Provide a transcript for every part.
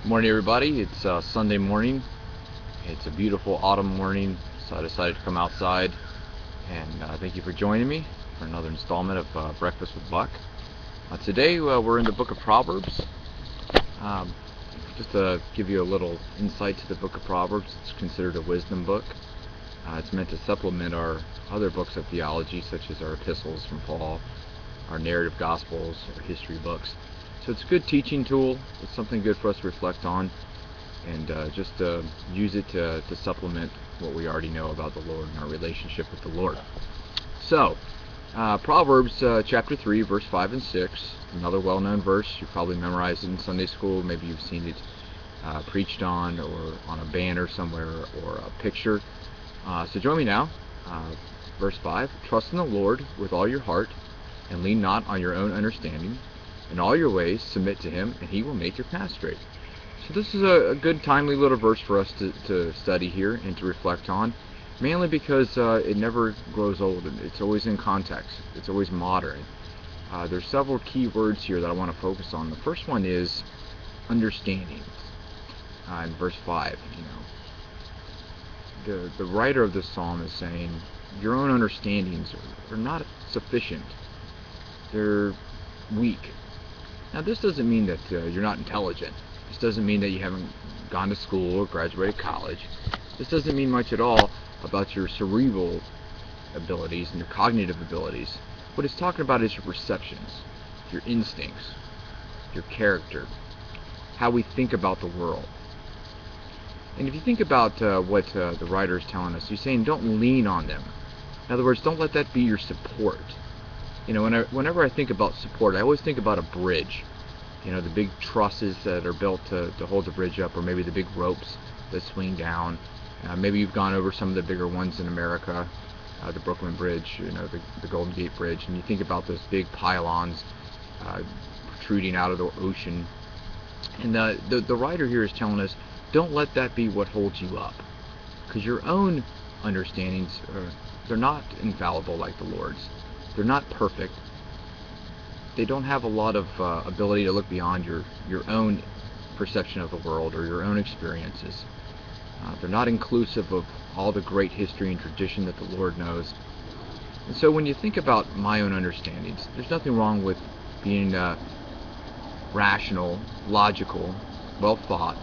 Good morning, everybody. It's Sunday morning. It's a beautiful autumn morning, so I decided to come outside and thank you for joining me for another installment of Breakfast with Buck. Today we're in the book of Proverbs. Um, just to give you a little insight to the book of Proverbs, it's considered a wisdom book. It's meant to supplement our other books of theology, such as our epistles from Paul, our narrative gospels, or history books. So it's a good teaching tool. It's something good for us to reflect on and just use it to supplement what we already know about the Lord and our relationship with the Lord. So, Proverbs chapter 3, verse 5 and 6, another well-known verse. You probably memorized it in Sunday school. Maybe you've seen it preached on or on a banner somewhere or a picture. So join me now. Verse 5, trust in the Lord with all your heart and lean not on your own understanding. In all your ways submit to him, and he will make your path straight. So this is a good, timely little verse for us to study here and to reflect on, mainly because it never grows old. It's always in context. It's always modern. There's several key words here that I want to focus on. The first one is understanding. In verse 5, the writer of this psalm is saying, your own understandings are not sufficient. They're weak. Now, this doesn't mean that you're not intelligent. This doesn't mean that you haven't gone to school or graduated college. This doesn't mean much at all about your cerebral abilities and your cognitive abilities. What it's talking about is your perceptions, your instincts, your character, how we think about the world. And if you think about what the writer is telling us, he's saying don't lean on them. In other words, don't let that be your support. Whenever I think about support, I always think about a bridge. The big trusses that are built to hold the bridge up, or maybe the big ropes that swing down. Maybe you've gone over some of the bigger ones in America, the Brooklyn Bridge, the Golden Gate Bridge, and you think about those big pylons protruding out of the ocean. And the writer here is telling us, don't let that be what holds you up, because your own understandings they're not infallible like the Lord's. They're not perfect. They don't have a lot of ability to look beyond your own perception of the world or your own experiences. They're not inclusive of all the great history and tradition that the Lord knows. And so when you think about my own understandings, there's nothing wrong with being rational, logical, well thought.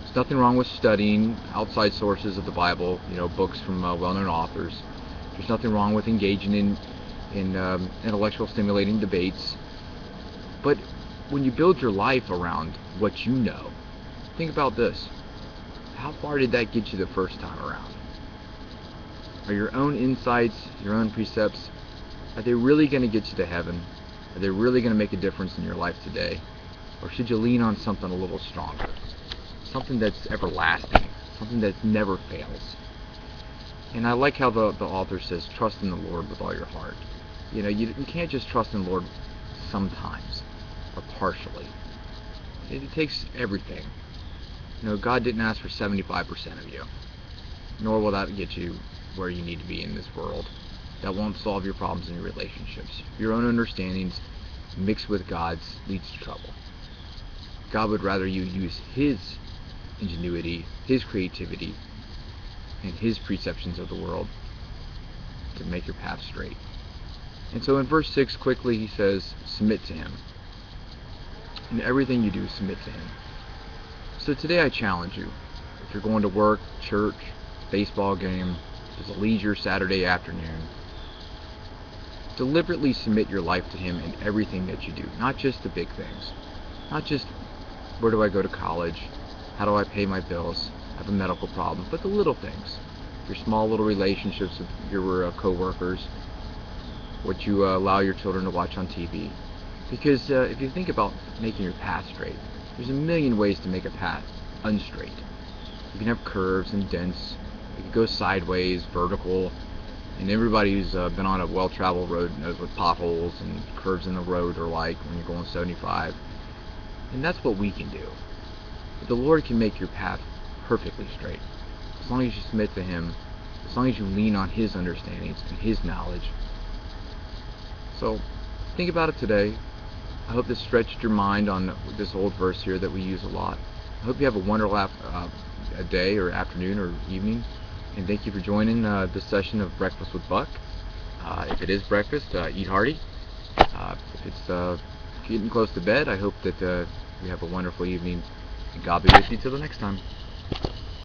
There's nothing wrong with studying outside sources of the Bible, books from well-known authors. There's nothing wrong with engaging in intellectual stimulating debates. But when you build your life around what you know, think about this. How far did that get you the first time around? Are your own insights, your own precepts, are they really going to get you to heaven? Are they really going to make a difference in your life today? Or should you lean on something a little stronger? Something that's everlasting, something that never fails. And I like how the author says, trust in the Lord with all your heart. You can't just trust in the Lord sometimes or partially. It takes everything. God didn't ask for 75% of you, nor will that get you where you need to be in this world. That won't solve your problems in your relationships. Your own understandings mixed with God's leads to trouble. God would rather you use his ingenuity, his creativity, and his perceptions of the world to make your path straight. And so in verse 6, quickly he says, submit to him. In everything you do, submit to him. So today I challenge you. If you're going to work, church, baseball game, just a leisure Saturday afternoon, deliberately submit your life to him in everything that you do. Not just the big things. Not just where do I go to college, how do I pay my bills, I have a medical problem, but the little things. Your small little relationships with your co-workers, what you allow your children to watch on TV. Because if you think about making your path straight, there's a million ways to make a path unstraight. You can have curves and dents. You can go sideways, vertical. And everybody who's been on a well-traveled road knows what potholes and curves in the road are like when you're going 75. And that's what we can do. But the Lord can make your path perfectly straight. As long as you submit to him, as long as you lean on his understandings and his knowledge. So think about it today. I hope this stretched your mind on this old verse here that we use a lot. I hope you have a wonderful a day or afternoon or evening, and thank you for joining this session of Breakfast with Buck. If it is breakfast, eat hearty. If it's getting close to bed, I hope that you have a wonderful evening, and God be with you till the next time.